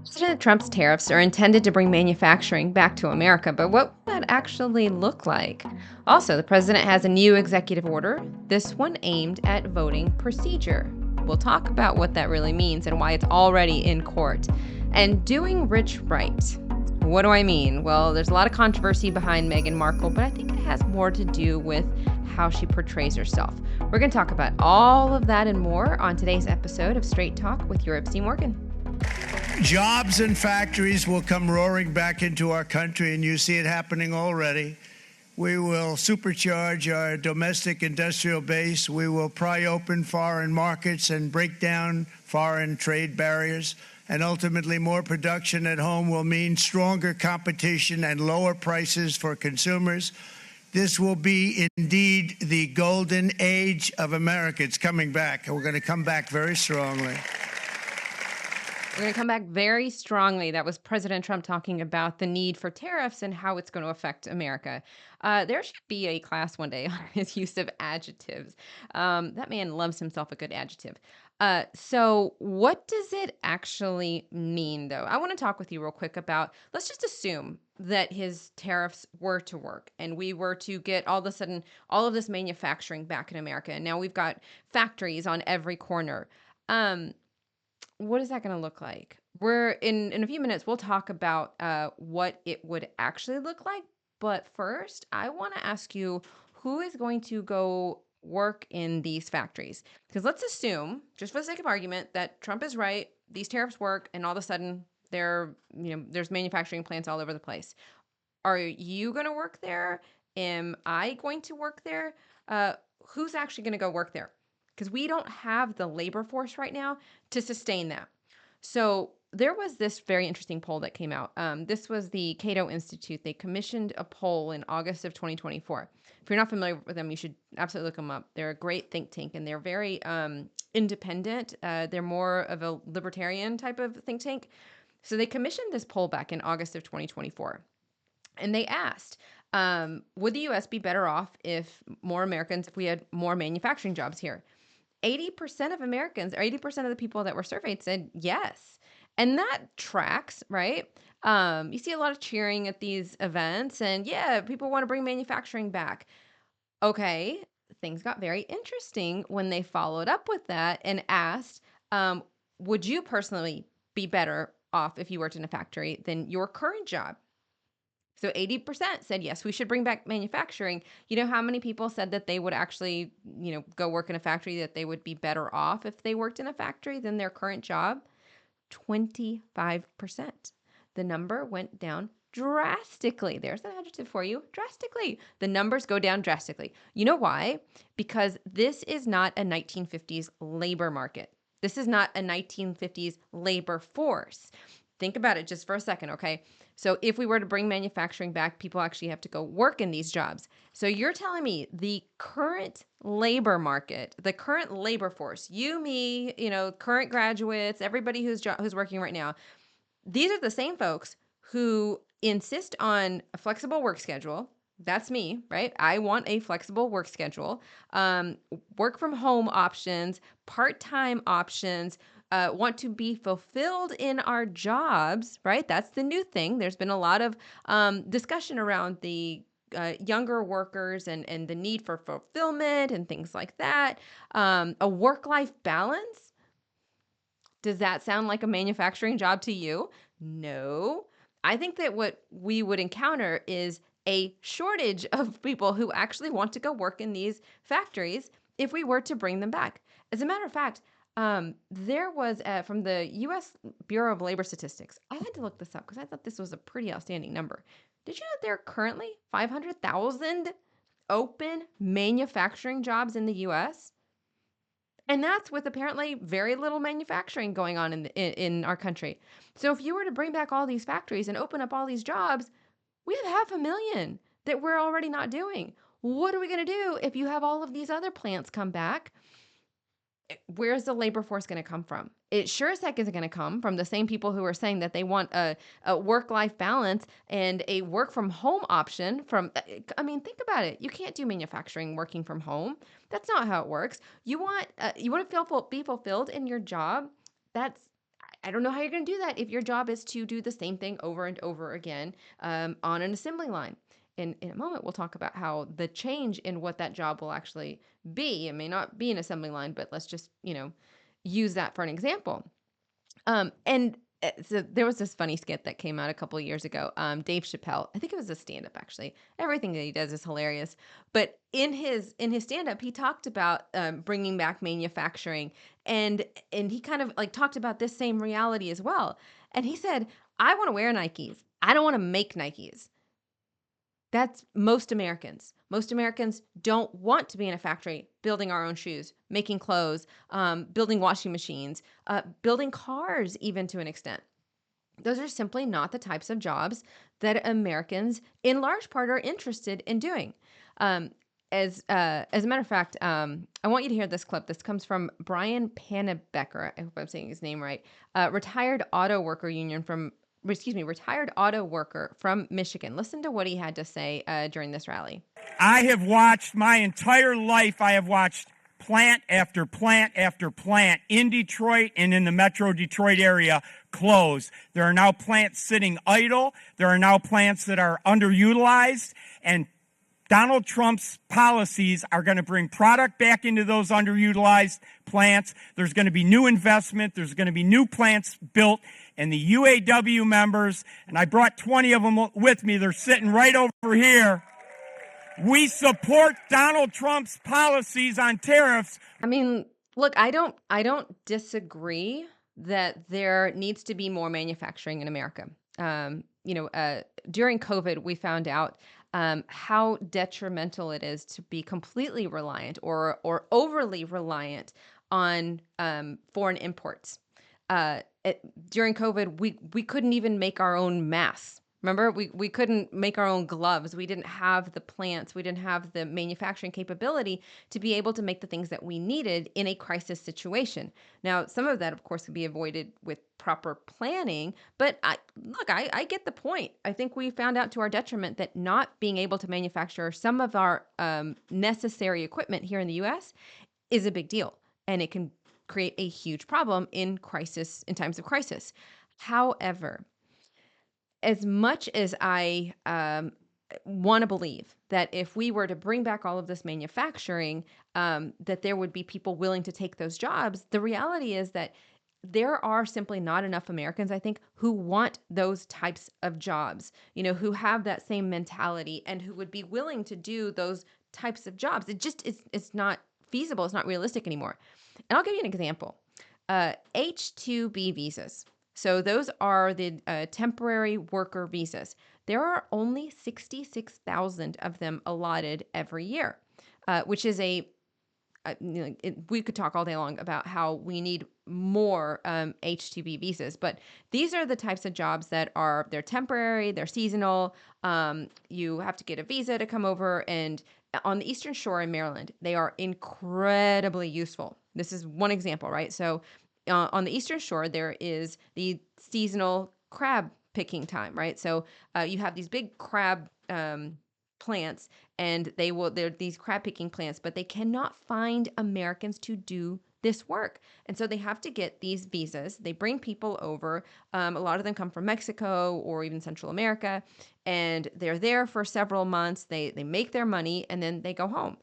President Trump's tariffs are intended to bring manufacturing back to America, but what will that actually look like? Also, the president has a new executive order, this one aimed at voting procedure. We'll talk about what that really means and why it's already in court. And doing rich right. What do I mean? Well, there's a lot of controversy behind Meghan Markle, but I think it has more to do with how she portrays herself. We're going to talk about all of that and more on today's episode of Straight Talk with Yuripzy Morgan. Jobs and factories will come roaring back into our country, and you see it happening already. We will supercharge our domestic industrial base. We will pry open foreign markets and break down foreign trade barriers. And ultimately, more production at home will mean stronger competition and lower prices for consumers. This will be indeed the golden age of America. It's coming back, and we're going to come back very strongly. We're going to come back very strongly. That was President Trump talking about the need for tariffs and how it's going to affect America. There should be a class one day on his use of adjectives. That man loves himself a good adjective. So, what does it actually mean, though? I want to talk with you real quick about, let's just assume that his tariffs were to work and we were to get all of a sudden all of this manufacturing back in America. And now we've got factories on every corner. What is that going to look like? We're in a few minutes, we'll talk about what it would actually look like. But first, I want to ask you, who is going to go work in these factories? Because let's assume, just for the sake of argument, that Trump is right, these tariffs work, and all of a sudden there's manufacturing plants all over the place. Are you going to work there? Am I going to work there? Who's actually going to go work there? Because we don't have the labor force right now to sustain that. So there was this very interesting poll that came out. This was the Cato Institute. They commissioned a poll in August of 2024. If you're not familiar with them, you should absolutely look them up. They're a great think tank, and they're very independent. They're more of a libertarian type of think tank. So they commissioned this poll back in August of 2024. And they asked, would the U.S. be better off if we had more manufacturing jobs here? 80% of Americans, or 80% of the people that were surveyed said yes. And that tracks, right? You see a lot of cheering at these events, and yeah, people want to bring manufacturing back. Okay, things got very interesting when they followed up with that and asked, would you personally be better off if you worked in a factory than your current job? So 80% said, yes, we should bring back manufacturing. You know how many people said that they would actually, go work in a factory, that they would be better off if they worked in a factory than their current job? 25%. The number went down drastically. There's an adjective for you, drastically. The numbers go down drastically. You know why? Because this is not a 1950s labor market. This is not a 1950s labor force. Think about it just for a second, okay? So if we were to bring manufacturing back, people actually have to go work in these jobs. So you're telling me the current labor market, the current labor force, you, me, current graduates, everybody who's working right now, these are the same folks who insist on a flexible work schedule. That's me, right? I want a flexible work schedule, work from home options, part-time options, want to be fulfilled in our jobs, right? That's the new thing. There's been a lot of discussion around the younger workers and the need for fulfillment and things like that. A work-life balance. Does that sound like a manufacturing job to you? No. I think that what we would encounter is a shortage of people who actually want to go work in these factories if we were to bring them back. As a matter of fact, there was from the U.S. Bureau of Labor Statistics. I had to look this up because I thought this was a pretty outstanding number. Did you know there are currently 500,000 open manufacturing jobs in the U.S.? And that's with apparently very little manufacturing going on in our country. So if you were to bring back all these factories and open up all these jobs, we have 500,000 that we're already not doing. What are we going to do if you have all of these other plants come back? Where's the labor force going to come from? It sure as heck isn't going to come from the same people who are saying that they want a work-life balance and a work-from-home option. Think about it. You can't do manufacturing working from home. That's not how it works. You want to be fulfilled in your job. I don't know how you're going to do that if your job is to do the same thing over and over again on an assembly line. In a moment, we'll talk about how the change in what that job will actually be. It may not be an assembly line, but let's just, use that for an example. So there was this funny skit that came out a couple of years ago. Dave Chappelle, I think it was a stand-up actually. Everything that he does is hilarious. But in his stand-up, he talked about bringing back manufacturing, and he kind of like talked about this same reality as well. And he said, "I want to wear Nikes. I don't want to make Nikes." That's most Americans. Most Americans don't want to be in a factory building our own shoes, making clothes, building washing machines, building cars, even to an extent. Those are simply not the types of jobs that Americans, in large part, are interested in doing. Um, as a matter of fact, I want you to hear this clip. This comes from Brian Panebecker. I hope I'm saying his name right. Retired auto worker union from, excuse me, retired auto worker from Michigan. Listen to what he had to say during this rally. I have watched my entire life, I have watched plant after plant after plant in Detroit and in the metro Detroit area close. There are now plants sitting idle. There are now plants that are underutilized. And Donald Trump's policies are going to bring product back into those underutilized plants. There's going to be new investment. There's going to be new plants built. And the UAW members, and I brought 20 of them with me, they're sitting right over here. We support Donald Trump's policies on tariffs. I mean, look, I don't disagree that there needs to be more manufacturing in America. During COVID, we found out how detrimental it is to be completely reliant or overly reliant on foreign imports. During COVID, we couldn't even make our own masks. Remember, we couldn't make our own gloves. We didn't have the plants. We didn't have the manufacturing capability to be able to make the things that we needed in a crisis situation. Now, some of that, of course, could be avoided with proper planning. But I get the point. I think we found out to our detriment that not being able to manufacture some of our necessary equipment here in the U.S. is a big deal, and it can create a huge problem in times of crisis. However, as much as I want to believe that if we were to bring back all of this manufacturing, that there would be people willing to take those jobs, the reality is that there are simply not enough Americans, I think, who want those types of jobs, who have that same mentality and who would be willing to do those types of jobs. It's not feasible. It's not realistic anymore. And I'll give you an example. H-2B visas. So those are the temporary worker visas. There are only 66,000 of them allotted every year, which is we could talk all day long about how we need more H-2B visas, but these are the types of jobs they're temporary, they're seasonal. You have to get a visa to come over, and on the Eastern Shore in Maryland, they are incredibly useful. This is one example, right? So on the Eastern Shore, there is the seasonal crab picking time, right? So you have these big crab plants, and they're these crab picking plants, but they cannot find Americans to do this work. And so they have to get these visas. They bring people over. A lot of them come from Mexico or even Central America, and they're there for several months. They make their money, and then they go home.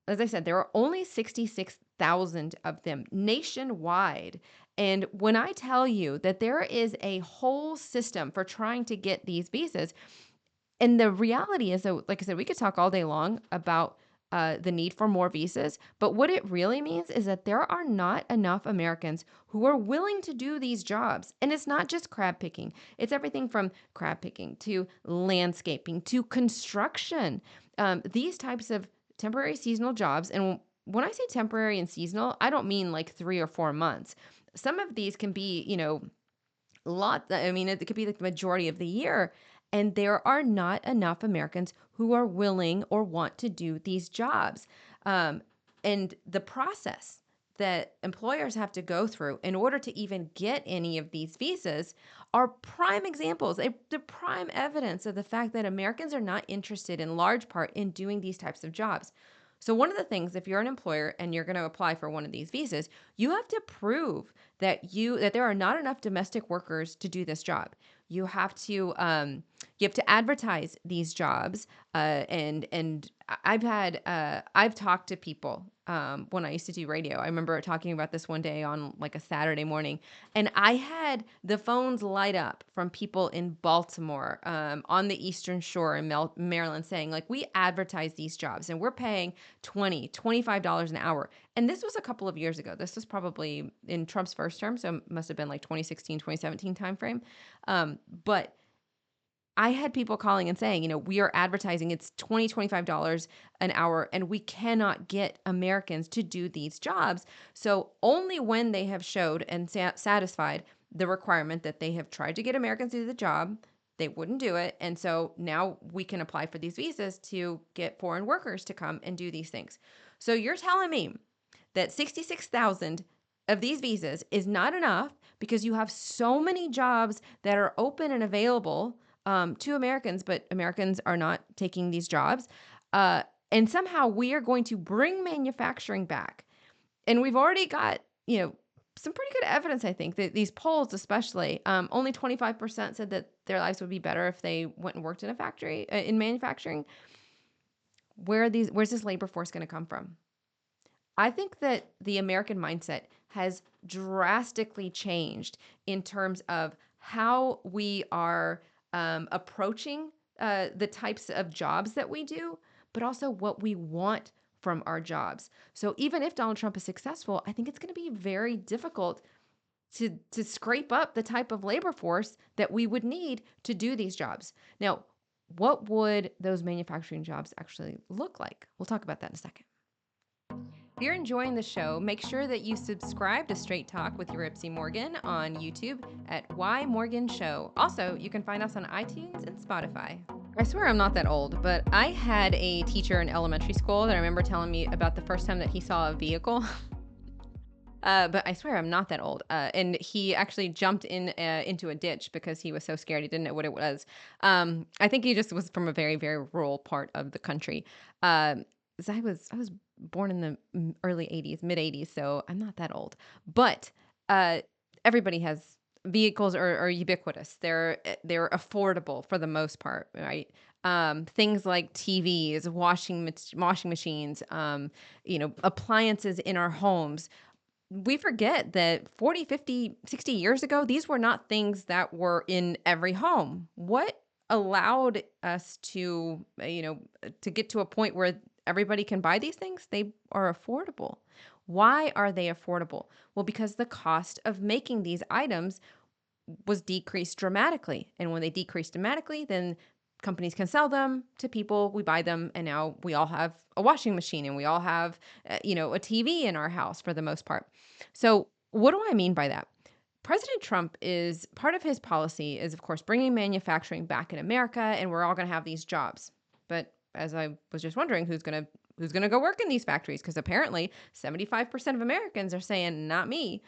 As I said, there are only 66,000 of them nationwide. And when I tell you that there is a whole system for trying to get these visas, and the reality is that, like I said, we could talk all day long about the need for more visas, but what it really means is that there are not enough Americans who are willing to do these jobs. And it's not just crab picking, it's everything from crab picking to landscaping to construction. These types of temporary seasonal jobs, and when I say temporary and seasonal, I don't mean like 3 or 4 months. Some of these can be, I mean, it could be like the majority of the year. And there are not enough Americans who are willing or want to do these jobs. And the process that employers have to go through in order to even get any of these visas are prime examples, the prime evidence of the fact that Americans are not interested in large part in doing these types of jobs. So one of the things, if you're an employer and you're going to apply for one of these visas, you have to prove that there are not enough domestic workers to do this job. You have to advertise these jobs, and I've talked to people when I used to do radio. I remember talking about this one day on like a Saturday morning, and I had the phones light up from people in Baltimore, on the Eastern Shore in Maryland, saying like, we advertise these jobs and we're paying $25 an hour. And this was a couple of years ago. This was probably in Trump's first term, so it must have been like 2016, 2017 timeframe. But I had people calling and saying, we are advertising it's $25 an hour and we cannot get Americans to do these jobs. So only when they have showed and satisfied the requirement that they have tried to get Americans to do the job, they wouldn't do it. And so now we can apply for these visas to get foreign workers to come and do these things. So you're telling me that 66,000 of these visas is not enough because you have so many jobs that are open and available to Americans, but Americans are not taking these jobs. And somehow we are going to bring manufacturing back. And we've already got, some pretty good evidence, I think, that these polls, especially, only 25% said that their lives would be better if they went and worked in a factory, in manufacturing. Where's this labor force going to come from? I think that the American mindset has drastically changed in terms of how we are approaching the types of jobs that we do, but also what we want from our jobs. So even if Donald Trump is successful, I think it's going to be very difficult to scrape up the type of labor force that we would need to do these jobs. Now, what would those manufacturing jobs actually look like? We'll talk about that in a second. If you're enjoying the show, make sure that you subscribe to Straight Talk with Yuripzy Morgan on YouTube at Y Morgan Show. Also, you can find us on iTunes and Spotify. I swear I'm not that old, but I had a teacher in elementary school that I remember telling me about the first time that he saw a vehicle. But I swear I'm not that old. And he actually jumped into a ditch because he was so scared he didn't know what it was. I think he just was from a very, very rural part of the country. 'Cause I was born in the early 80s, mid 80s, so I'm not that old. But uh, everybody has vehicles are ubiquitous. They're affordable for the most part, right? Things like TVs, washing machines, appliances in our homes. We forget that 40, 50, 60 years ago, these were not things that were in every home. What allowed us to get to a point where everybody can buy these things? They are affordable. Why are they affordable? Well, because the cost of making these items was decreased dramatically. And when they decreased dramatically, then companies can sell them to people. We buy them, and now we all have a washing machine, and we all have, a TV in our house for the most part. So, what do I mean by that? President Trump is part of his policy is, of course, bringing manufacturing back in America, and we're all going to have these jobs. But as I was just wondering, who's gonna go work in these factories? Because apparently, 75% of Americans are saying, "Not me."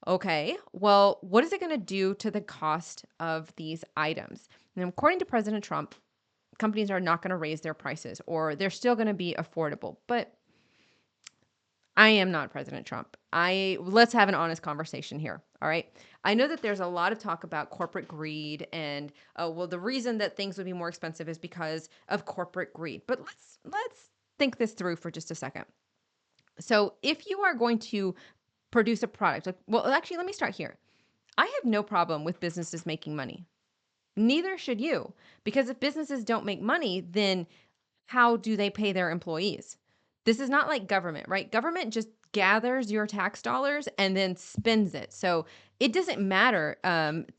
Okay, well, what is it going to do to the cost of these items? And according to President Trump, companies are not going to raise their prices, or they're still going to be affordable. But I am not President Trump. Let's have an honest conversation here. All right. I know that there's a lot of talk about corporate greed and well, the reason that things would be more expensive is because of corporate greed. But let's think this through for just a second. So, if you are going to produce a product, well, actually, let me start here. I have no problem with businesses making money. Neither should you, because if businesses don't make money, then how do they pay their employees? This is not like government, right? Government just gathers your tax dollars and then spends it. So it doesn't matter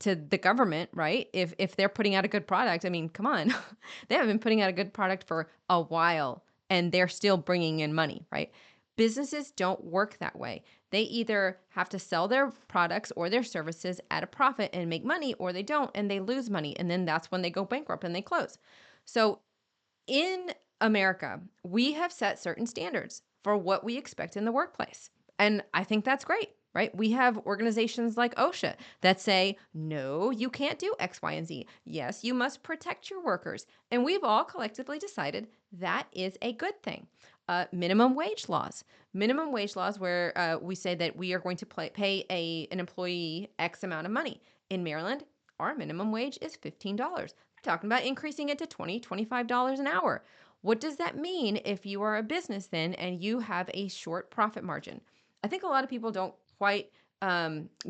to the government, right? If they're putting out a good product, I mean, come on, they haven't been putting out a good product for a while, and they're still bringing in money, right? Businesses don't work that way. They either have to sell their products or their services at a profit and make money, or they don't and they lose money. And then that's when they go bankrupt and they close. So in America, we have set certain standards for what we expect in the workplace. And I think that's great, right? We have organizations like OSHA that say, no, you can't do X, Y, and Z. Yes, you must protect your workers. And we've all collectively decided that is a good thing. minimum wage laws. Minimum wage laws where we say that we are going to pay an employee X amount of money. In Maryland, our minimum wage is $15. They're talking about increasing it to $20, $25 an hour. What does that mean if you are a business then and you have a short profit margin? I think a lot of people don't quite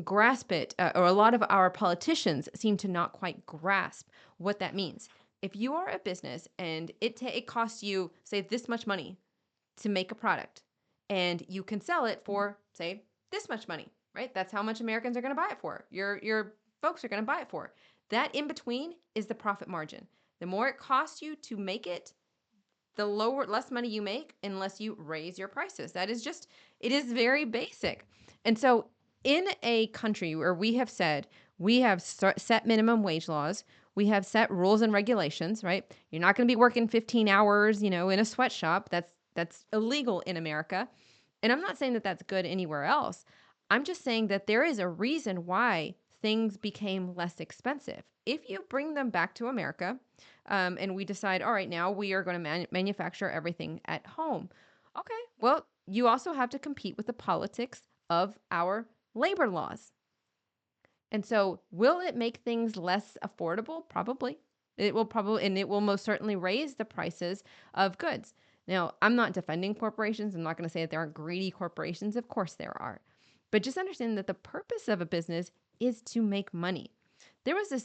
grasp it, or a lot of our politicians seem to not quite grasp what that means. If you are a business and it costs you, say, this much money to make a product, and you can sell it for, say, this much money, right? That's how much Americans are going to buy it for. Your folks are going to buy it for. That in between is the profit margin. The more it costs you to make it, the less money you make unless you raise your prices. That is just, it is very basic. And so in a country where we have said we have set minimum wage laws, we have set rules and regulations, right? You're not going to be working 15 hours, in a sweatshop. That's illegal in America. And I'm not saying that that's good anywhere else. I'm just saying that there is a reason why things became less expensive. If you bring them back to America, and we decide, all right, now we are going to manufacture everything at home. Okay, well, you also have to compete with the politics of our labor laws. And so, will it make things less affordable? Probably. It will probably, and it will most certainly raise the prices of goods. Now, I'm not defending corporations. I'm not going to say that there aren't greedy corporations. Of course, there are. But just understand that the purpose of a business is to make money. There was this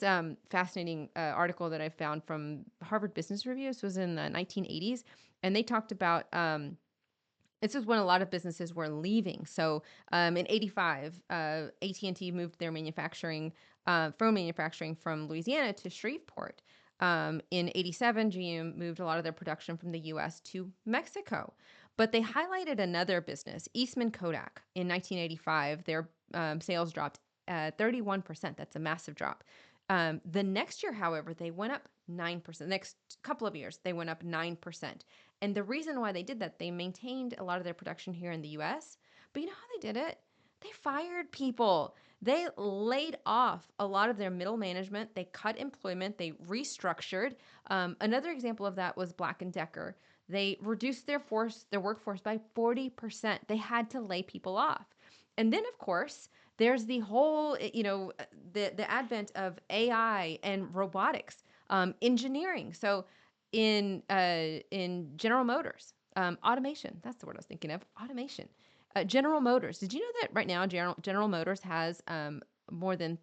fascinating article that I found from Harvard Business Review. This was in the 1980s, and they talked about this is when a lot of businesses were leaving. So in '85, AT&T moved their manufacturing from Louisiana to Shreveport. In '87, GM moved a lot of their production from the U.S. to Mexico. But they highlighted another business, Eastman Kodak. In 1985, their sales dropped 31%. That's a massive drop. The next year, however, they went up 9%. The next couple of years, they went up 9%. And the reason why they did that, they maintained a lot of their production here in the US. But you know how they did it? They fired people. They laid off a lot of their middle management. They cut employment. They restructured. Another example of that was Black & Decker. They reduced their workforce by 40%. They had to lay people off. And then, of course, there's the whole, the advent of AI and robotics, engineering. So in General Motors, automation. That's the word I was thinking of. Automation. General Motors. Did you know that right now General Motors has more than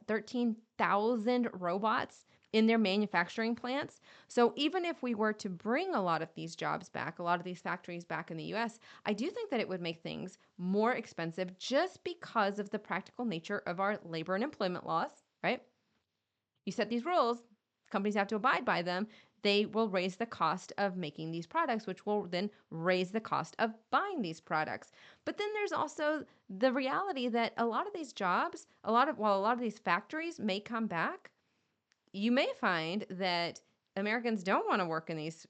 13,000 robots in their manufacturing plants? So even if we were to bring a lot of these jobs back, a lot of these factories back in the US, I do think that it would make things more expensive just because of the practical nature of our labor and employment laws, right? You set these rules, companies have to abide by them. They will raise the cost of making these products, which will then raise the cost of buying these products. But then there's also the reality that a lot of these jobs, while a lot of these factories may come back, you may find that Americans don't want to work in these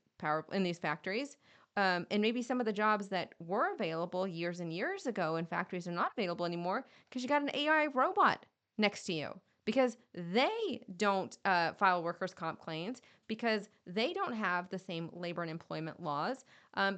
factories. And maybe some of the jobs that were available years and years ago in factories are not available anymore because you got an AI robot next to you, because they don't file workers' comp claims, because they don't have the same labor and employment laws,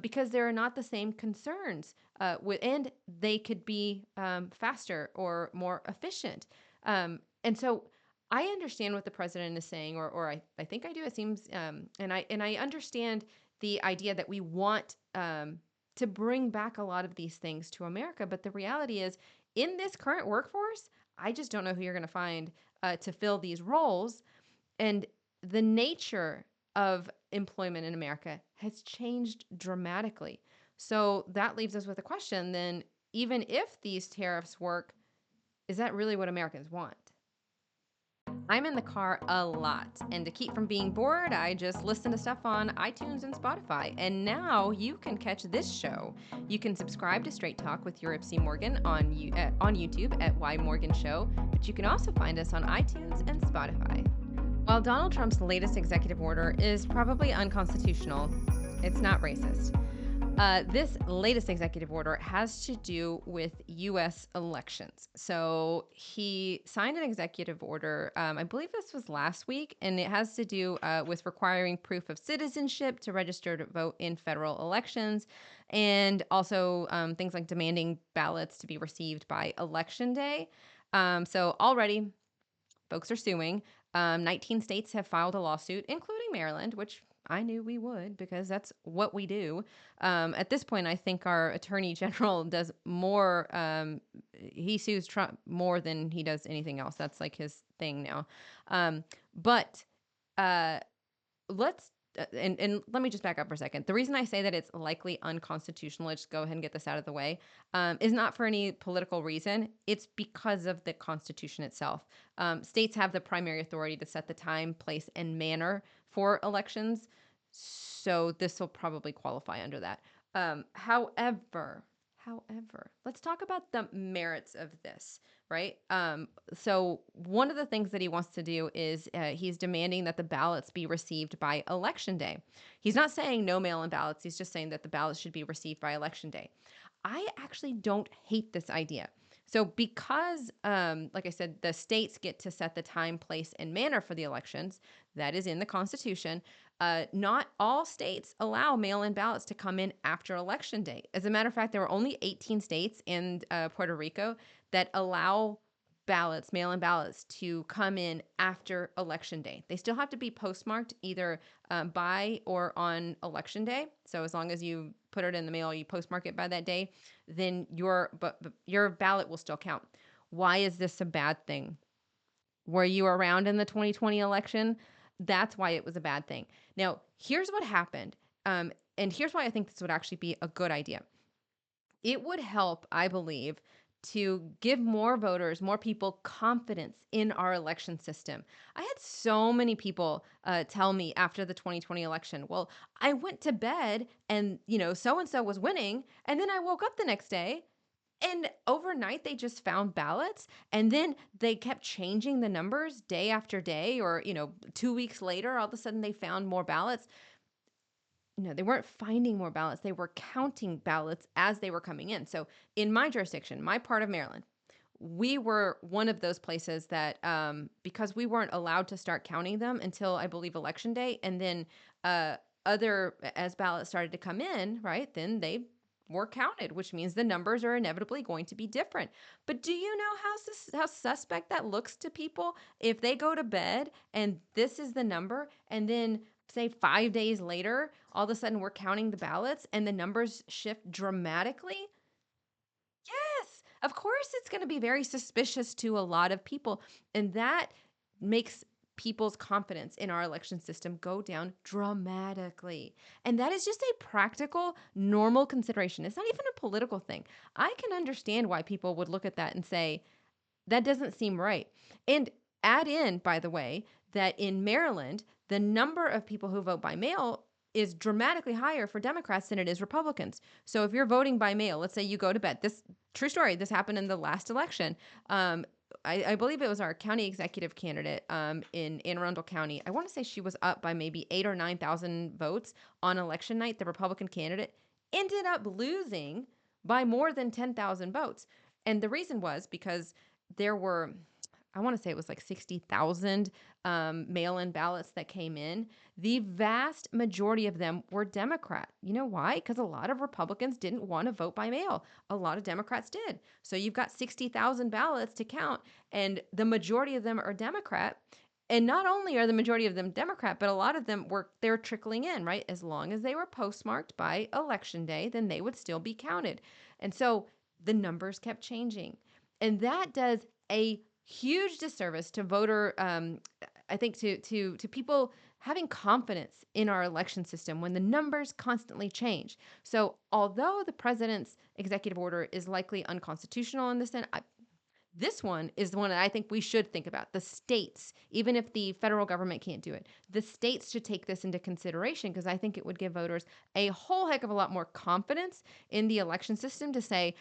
because there are not the same concerns and they could be faster or more efficient. And so I understand what the president is saying, or I think I do. It seems, and I understand the idea that we want to bring back a lot of these things to America. But the reality is, in this current workforce, I just don't know who you're going to find to fill these roles. And the nature of employment in America has changed dramatically. So that leaves us with a question then, even if these tariffs work, is that really what Americans want? I'm in the car a lot, and to keep from being bored, I just listen to stuff on iTunes and Spotify. And now you can catch this show. You can subscribe to Straight Talk with Yuripzy Morgan on YouTube at Y Morgan Show, but you can also find us on iTunes and Spotify. While Donald Trump's latest executive order is probably unconstitutional, it's not racist. This latest executive order has to do with U.S. elections. So he signed an executive order, I believe this was last week, and it has to do with requiring proof of citizenship to register to vote in federal elections, and also things like demanding ballots to be received by Election Day. So already folks are suing. 19 states have filed a lawsuit, including Maryland, which I knew we would because that's what we do. At this point, I think our attorney general does more. He sues Trump more than he does anything else. That's like his thing now. But uh, let's and let me just back up for a second. The reason I say that it's likely unconstitutional, let's just go ahead and get this out of the way, is not for any political reason. It's because of the Constitution itself. States have the primary authority to set the time, place, and manner for elections. So this will probably qualify under that. However, let's talk about the merits of this, right? So one of the things that he wants to do is he's demanding that the ballots be received by Election Day. He's not saying no mail-in ballots. He's just saying that the ballots should be received by Election Day. I actually don't hate this idea. So because, like I said, the states get to set the time, place, and manner for the elections, that is in the Constitution. Not all states allow mail-in ballots to come in after Election Day. As a matter of fact, there are only 18 states and Puerto Rico that allow ballots, mail-in ballots, to come in after Election Day. They still have to be postmarked either by or on Election Day. So as long as you put it in the mail, you postmark it by that day, then your ballot will still count. Why is this a bad thing? Were you around in the 2020 election? That's why it was a bad thing. Now, here's what happened. And here's why I think this would actually be a good idea. It would help, I believe, to give more voters, more people confidence in our election system. I had so many people tell me after the 2020 election, well, I went to bed and, so and so was winning. And then I woke up the next day and overnight, they just found ballots, and then they kept changing the numbers day after day, or 2 weeks later, all of a sudden they found more ballots. No, they weren't finding more ballots. They were counting ballots as they were coming in. So in my jurisdiction, my part of Maryland, we were one of those places that, because we weren't allowed to start counting them until I believe Election Day, and then as ballots started to come in, right, then they were counted, which means the numbers are inevitably going to be different. But do you know how suspect that looks to people if they go to bed and this is the number, and then say 5 days later, all of a sudden we're counting the ballots and the numbers shift dramatically? Yes, of course it's going to be very suspicious to a lot of people. And that makes people's confidence in our election system go down dramatically. And that is just a practical, normal consideration. It's not even a political thing. I can understand why people would look at that and say, that doesn't seem right. And add in, by the way, that in Maryland, the number of people who vote by mail is dramatically higher for Democrats than it is Republicans. So if you're voting by mail, let's say you go to bed. This true story. This happened in the last election. I believe it was our county executive candidate in Anne Arundel County. I want to say she was up by maybe 8,000 or 9,000 votes on election night. The Republican candidate ended up losing by more than 10,000 votes. And the reason was because there were, I want to say it was like 60,000 mail-in ballots that came in. The vast majority of them were Democrat. You know why? Because a lot of Republicans didn't want to vote by mail. A lot of Democrats did. So you've got 60,000 ballots to count, and the majority of them are Democrat. And not only are the majority of them Democrat, but a lot of them they're trickling in, right? As long as they were postmarked by Election Day, then they would still be counted. And so the numbers kept changing. And that does a huge disservice to voter, I think, to people having confidence in our election system when the numbers constantly change. So although the president's executive order is likely unconstitutional in this sense, this one is the one that I think we should think about. The states, even if the federal government can't do it, the states should take this into consideration, because I think it would give voters a whole heck of a lot more confidence in the election system to say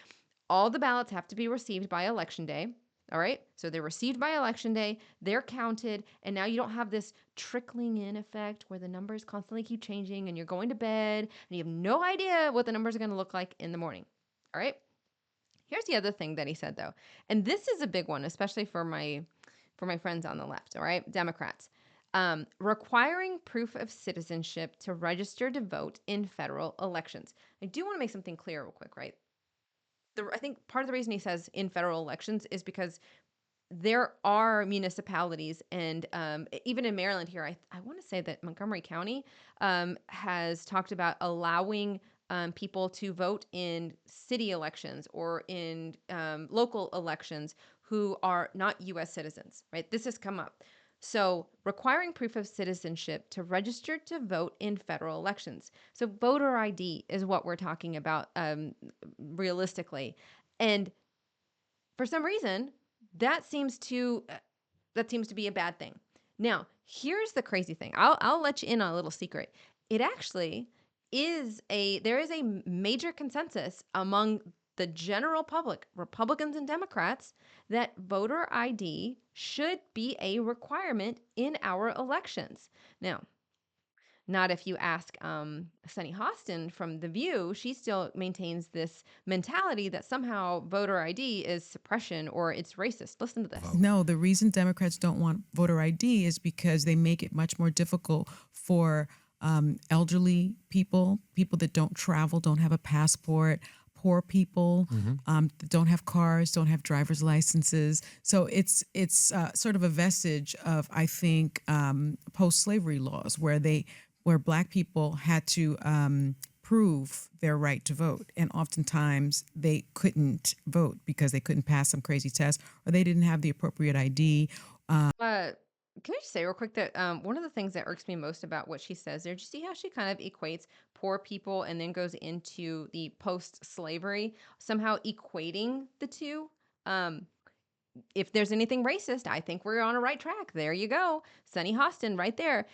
all the ballots have to be received by Election Day. All right. So they're received by election day, they're counted, and now you don't have this trickling in effect where the numbers constantly keep changing and you're going to bed and you have no idea what the numbers are going to look like in the morning. All right. Here's the other thing that he said though. And this is a big one, especially for my friends on the left, all right? Democrats. Requiring proof of citizenship to register to vote in federal elections. I do want to make something clear real quick, right? I think part of the reason he says in federal elections is because there are municipalities and even in Maryland here, I want to say that Montgomery County has talked about allowing people to vote in city elections or in local elections who are not U.S. citizens, right? This has come up. So, requiring proof of citizenship to register to vote in federal elections. So, voter ID is what we're talking about realistically. And for some reason, that seems to be a bad thing. Now, here's the crazy thing. I'll let you in on a little secret. It actually there is a major consensus among the general public, Republicans and Democrats, that voter ID should be a requirement in our elections. Now, not if you ask Sunny Hostin from The View. She still maintains this mentality that somehow voter ID is suppression or it's racist. Listen to this. No, the reason Democrats don't want voter ID is because they make it much more difficult for elderly people, people that don't travel, don't have a passport, poor people that don't have cars, don't have driver's licenses. So it's sort of a vestige of, I think, post-slavery laws where Black people had to prove their right to vote, and oftentimes they couldn't vote because they couldn't pass some crazy test or they didn't have the appropriate ID. Uh, can I just say real quick that one of the things that irks me most about what she says there, do you see how she kind of equates poor people and then goes into the post-slavery, somehow equating the two? Um, if there's anything racist, I think we're on a right track. There you go. Sunny Hostin right there.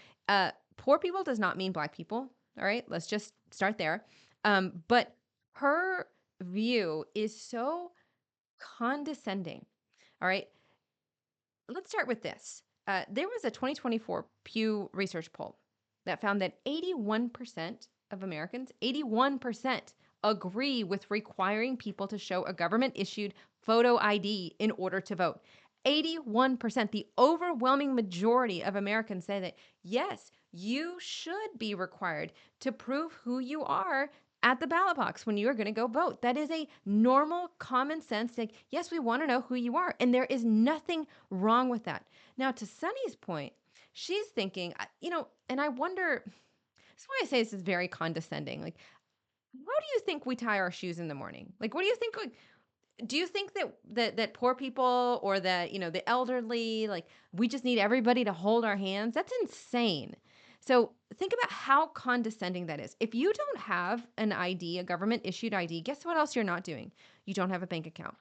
Poor people does not mean Black people. All right. Let's just start there. But her view is so condescending. All right. Let's start with this. There was a 2024 Pew Research poll that found that 81% of Americans, 81%, agree with requiring people to show a government issued photo ID in order to vote. 81%, the overwhelming majority of Americans say that yes, you should be required to prove who you are at the ballot box when you are going to go vote. That is a normal common sense. Like, yes, we want to know who you are. And there is nothing wrong with that. Now, to Sunny's point, she's thinking, and I wonder, that's why I say this is very condescending. Like, how do you think we tie our shoes in the morning? Like, what do you think? Like, do you think that poor people or that, the elderly, like we just need everybody to hold our hands? That's insane. So think about how condescending that is. If you don't have an ID, a government issued ID, guess what else you're not doing? You don't have a bank account.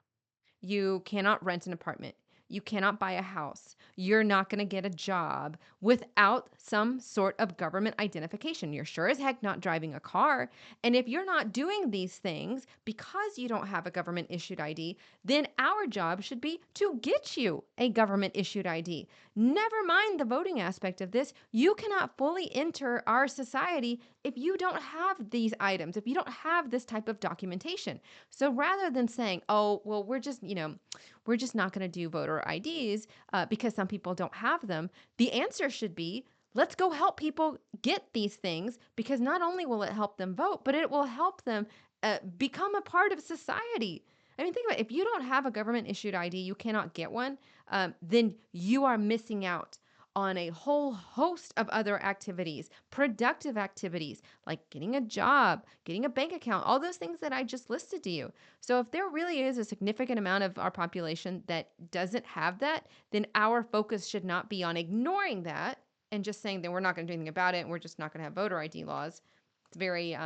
You cannot rent an apartment. You cannot buy a house. You're not going to get a job without some sort of government identification. You're sure as heck not driving a car. And if you're not doing these things because you don't have a government issued ID, then our job should be to get you a government issued ID. Never mind the voting aspect of this. You cannot fully enter our society if you don't have these items, if you don't have this type of documentation. So rather than saying, oh, well, we're just not going to do voter IDs because some people don't have them, the answer should be, let's go help people get these things, because not only will it help them vote, but it will help them become a part of society. I mean, think about it. If you don't have a government issued ID, you cannot get one, then you are missing out on a whole host of other activities, productive activities, like getting a job, getting a bank account, all those things that I just listed to you. So if there really is a significant amount of our population that doesn't have that, then our focus should not be on ignoring that and just saying that we're not going to do anything about it and we're just not going to have voter ID laws. It's very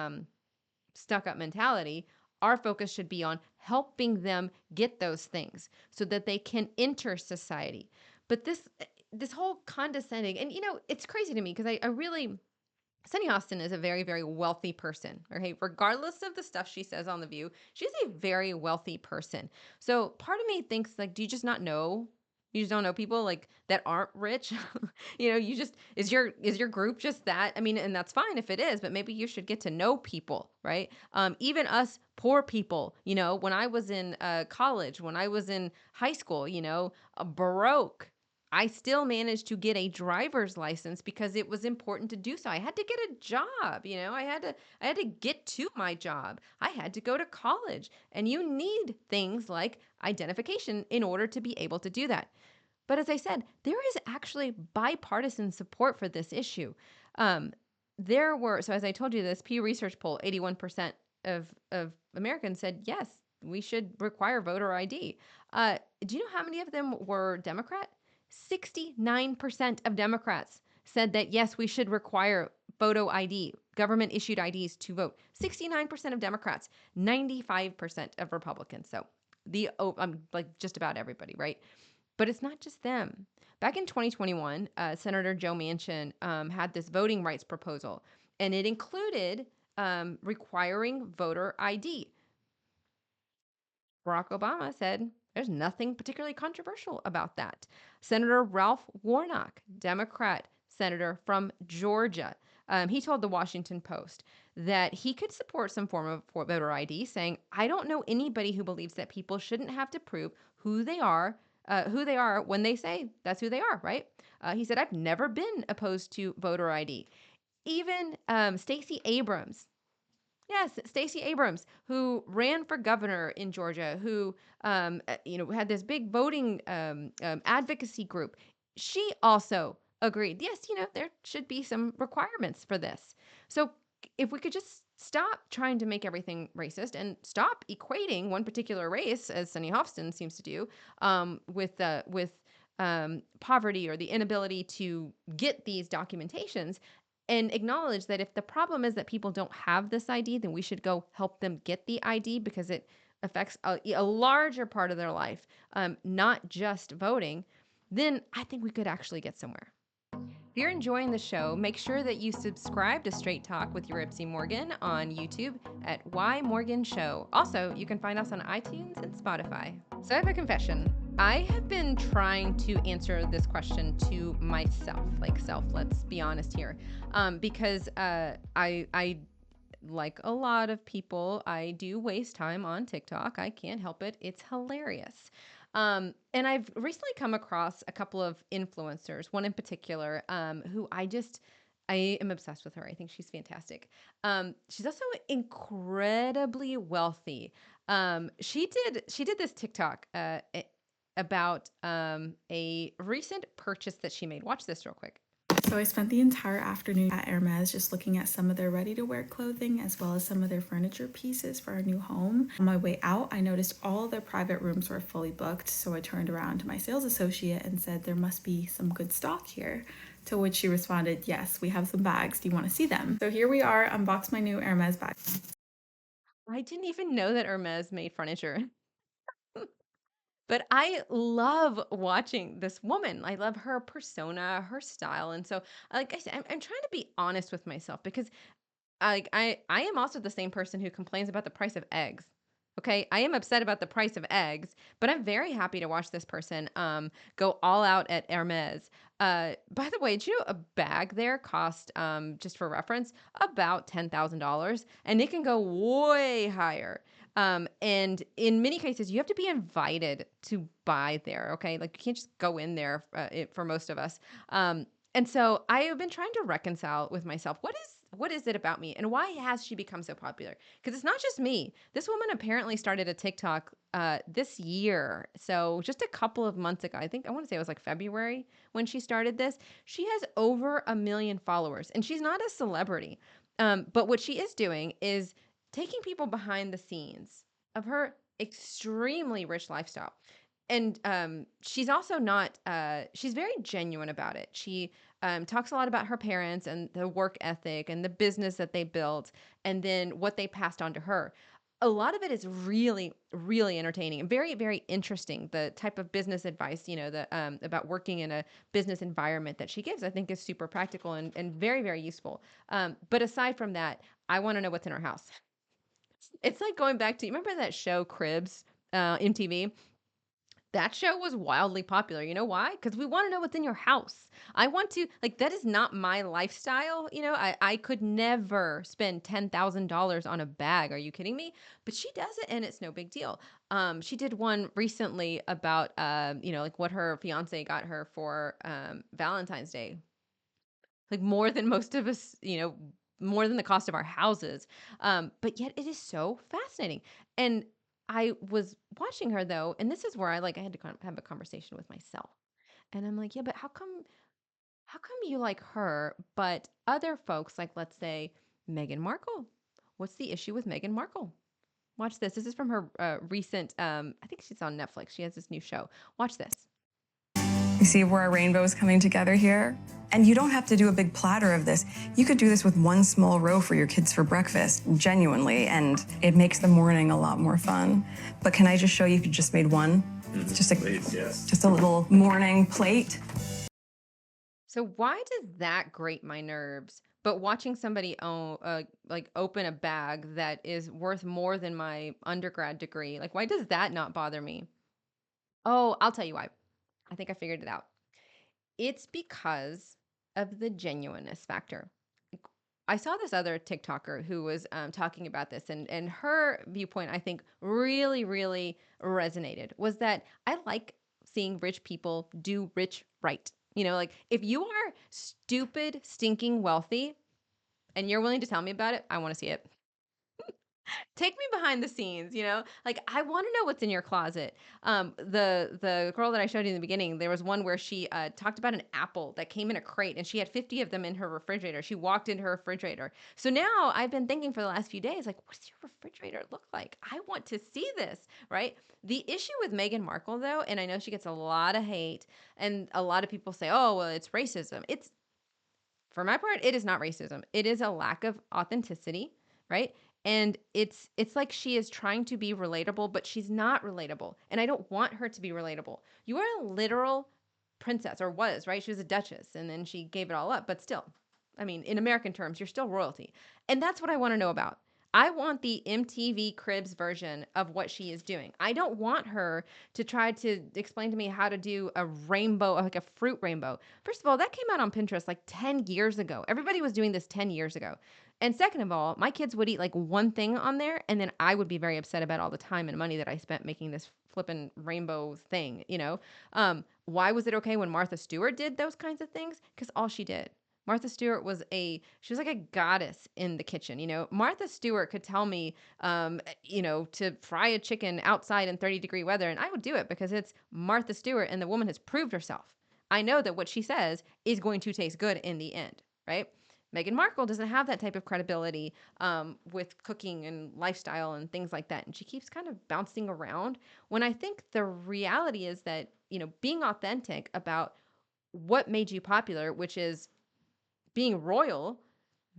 stuck up mentality. Our focus should be on helping them get those things so that they can enter society. But this whole condescending, and it's crazy to me because I really Sunny Austin is a very, very wealthy person. Okay. Regardless of the stuff she says on The View, she's a very wealthy person. So part of me thinks, like, do you just not know? You just don't know people like that aren't rich. You just is your group just that? I mean, and that's fine if it is, but maybe you should get to know people, right? Even us poor people, when I was in college, when I was in high school, baroque. I still managed to get a driver's license because it was important to do so. I had to get a job, I had to get to my job. I had to go to college, and you need things like identification in order to be able to do that. But as I said, there is actually bipartisan support for this issue. Um, so as I told you, this Pew Research poll, 81% of Americans said yes, we should require voter ID. Do you know how many of them were Democrat? 69% of Democrats said that yes, we should require photo ID, government issued IDs to vote. 69% of Democrats, 95% of Republicans. So like just about everybody, right? But it's not just them. Back in 2021, Senator Joe Manchin had this voting rights proposal, and it included requiring voter ID. Barack Obama said there's nothing particularly controversial about that. Senator Ralph Warnock, Democrat senator from Georgia, he told the Washington Post that he could support some form of voter ID, saying, "I don't know anybody who believes that people shouldn't have to prove who they are when they say that's who they are." Right? He said, "I've never been opposed to voter ID." Even Stacey Abrams, yes, Stacey Abrams, who ran for governor in Georgia, who had this big voting advocacy group. She also agreed. Yes, there should be some requirements for this. So if we could just stop trying to make everything racist and stop equating one particular race, as Sunny Hofstone seems to do, with poverty or the inability to get these documentations, and acknowledge that if the problem is that people don't have this ID, then we should go help them get the ID because it affects a larger part of their life, not just voting, then I think we could actually get somewhere. If you're enjoying the show, make sure that you subscribe to Straight Talk with Yuripzy Morgan on YouTube at Why Morgan Show. Also, you can find us on iTunes and Spotify. So I have a confession. I have been trying to answer this question to myself, like self. Let's be honest here, because I like a lot of people, I do waste time on TikTok. I can't help it. It's hilarious. And I've recently come across a couple of influencers, one in particular, who I am obsessed with her. I think she's fantastic. She's also incredibly wealthy. She did this TikTok about a recent purchase that she made. Watch this real quick. So I spent the entire afternoon at Hermes just looking at some of their ready-to-wear clothing as well as some of their furniture pieces for our new home. On my way out, I noticed all of their private rooms were fully booked, so I turned around to my sales associate and said there must be some good stock here. To which she responded, "Yes, we have some bags. Do you want to see them?" So here we are, unbox my new Hermes bag. I didn't even know that Hermes made furniture. But I love watching this woman. I love her persona, her style. And so, like I said, I'm trying to be honest with myself because I am also the same person who complains about the price of eggs. Okay, I am upset about the price of eggs, but I'm very happy to watch this person go all out at Hermes. By the way, did you know a bag there cost, just for reference, about $10,000, and it can go way higher. And in many cases, you have to be invited to buy there. Okay, like you can't just go in there for most of us. And so I have been trying to reconcile with myself. What is it about me, and why has she become so popular? Because it's not just me. This woman apparently started a TikTok this year, so just a couple of months ago. I want to say it was like February when she started this. She has over 1 million followers, and she's not a celebrity. But what she is doing is taking people behind the scenes of her extremely rich lifestyle. And she's also not, she's very genuine about it. She talks a lot about her parents and the work ethic and the business that they built and then what they passed on to her. A lot of it is really, really entertaining and very, very interesting. The type of business advice, the about working in a business environment that she gives, I think is super practical and very, very useful. But aside from that, I want to know what's in her house. It's like going back to, you remember that show Cribs, MTV? That show was wildly popular. You know why? Because we want to know what's in your house. I want to, like, that is not my lifestyle. I could never spend $10,000 on a bag. Are you kidding me? But she does it and it's no big deal. She did one recently about, like what her fiance got her for Valentine's Day, like more than most of us, more than the cost of our houses. But yet it is so fascinating. And I was watching her though, and this is where I had to kind of have a conversation with myself. And I'm like, yeah, but how come you like her, but other folks, like let's say Meghan Markle? What's the issue with Meghan Markle? Watch this. This is from her recent, I think she's on Netflix. She has this new show. Watch this. You see where our rainbow is coming together here? And you don't have to do a big platter of this. You could do this with one small row for your kids for breakfast, genuinely, and it makes the morning a lot more fun. But can I just show you if you just made one? Please, yes. Just a little morning plate. So why does that grate my nerves? But watching somebody like open a bag that is worth more than my undergrad degree, like why does that not bother me? Oh, I'll tell you why. I think I figured it out. It's because of the genuineness factor. Like, I saw this other TikToker who was talking about this, and her viewpoint I think really, really resonated. Was that I like seeing rich people do rich right. Like if you are stupid, stinking wealthy, and you're willing to tell me about it, I want to see it. Take me behind the scenes, like I want to know what's in your closet. The girl that I showed you in the beginning, there was one where she talked about an apple that came in a crate, and she had 50 of them in her refrigerator. She walked into her refrigerator. So now I've been thinking for the last few days, like, what's your refrigerator look like? I want to see this, right? The issue with Meghan Markle, though, and I know she gets a lot of hate, and a lot of people say, oh, well, it's racism. It's For my part, it is not racism. It is a lack of authenticity, right? And it's like she is trying to be relatable, but she's not relatable. And I don't want her to be relatable. You are a literal princess, or was, right? She was a duchess and then she gave it all up, but still. I mean, in American terms, you're still royalty. And that's what I want to know about. I want the MTV Cribs version of what she is doing. I don't want her to try to explain to me how to do a rainbow, like a fruit rainbow. First of all, that came out on Pinterest like 10 years ago. Everybody was doing this 10 years ago. And second of all, my kids would eat like one thing on there, and then I would be very upset about all the time and money that I spent making this flippin' rainbow thing. Why was it okay when Martha Stewart did those kinds of things? Because all she did. Martha Stewart she was like a goddess in the kitchen. Martha Stewart could tell me, to fry a chicken outside in 30-degree weather, and I would do it because it's Martha Stewart and the woman has proved herself. I know that what she says is going to taste good in the end, right? Meghan Markle doesn't have that type of credibility with cooking and lifestyle and things like that. And she keeps kind of bouncing around when I think the reality is that, being authentic about what made you popular, which is being royal,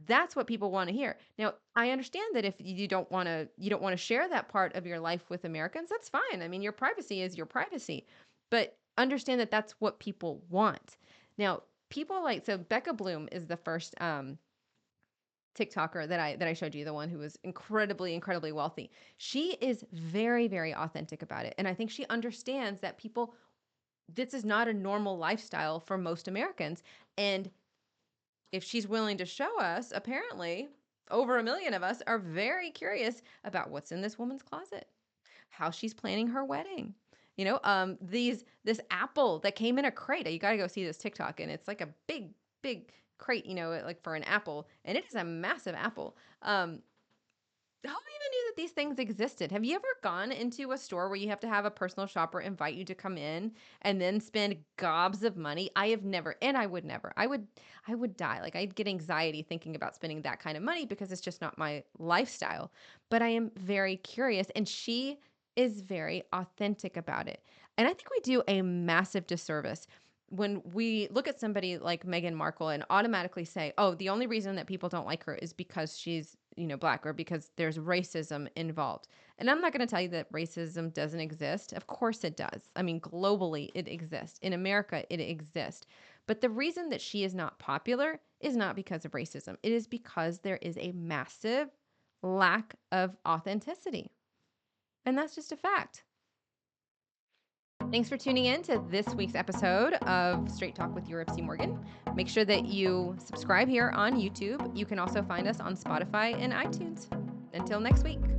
that's what people want to hear. Now, I understand that if you don't want to share that part of your life with Americans, that's fine. I mean, your privacy is your privacy. But understand that that's what people want. Now, people like so Becca Bloom is the first TikToker that I showed you, the one who was incredibly, incredibly wealthy. She is very, very authentic about it. And I think she understands that this is not a normal lifestyle for most Americans. And if she's willing to show us, apparently over 1 million of us are very curious about what's in this woman's closet, how she's planning her wedding. This apple that came in a crate. You got to go see this TikTok, and it's like a big, big crate, like for an apple, and it is a massive apple. Who even knew that these things existed? Have you ever gone into a store where you have to have a personal shopper invite you to come in and then spend gobs of money? I have never, and I would never. I would die. Like I'd get anxiety thinking about spending that kind of money because it's just not my lifestyle. But I am very curious, and she is very authentic about it. And I think we do a massive disservice when we look at somebody like Meghan Markle and automatically say, "Oh, the only reason that people don't like her is because she's black, or because there's racism involved. And I'm not going to tell you that racism doesn't exist. Of course it does. I mean, globally it exists. In America it exists. But the reason that she is not popular is not because of racism. It is because there is a massive lack of authenticity. And that's just a fact. Thanks for tuning in to this week's episode of Straight Talk with Yuripzy Morgan. Make sure that you subscribe here on YouTube. You can also find us on Spotify and iTunes. Until next week.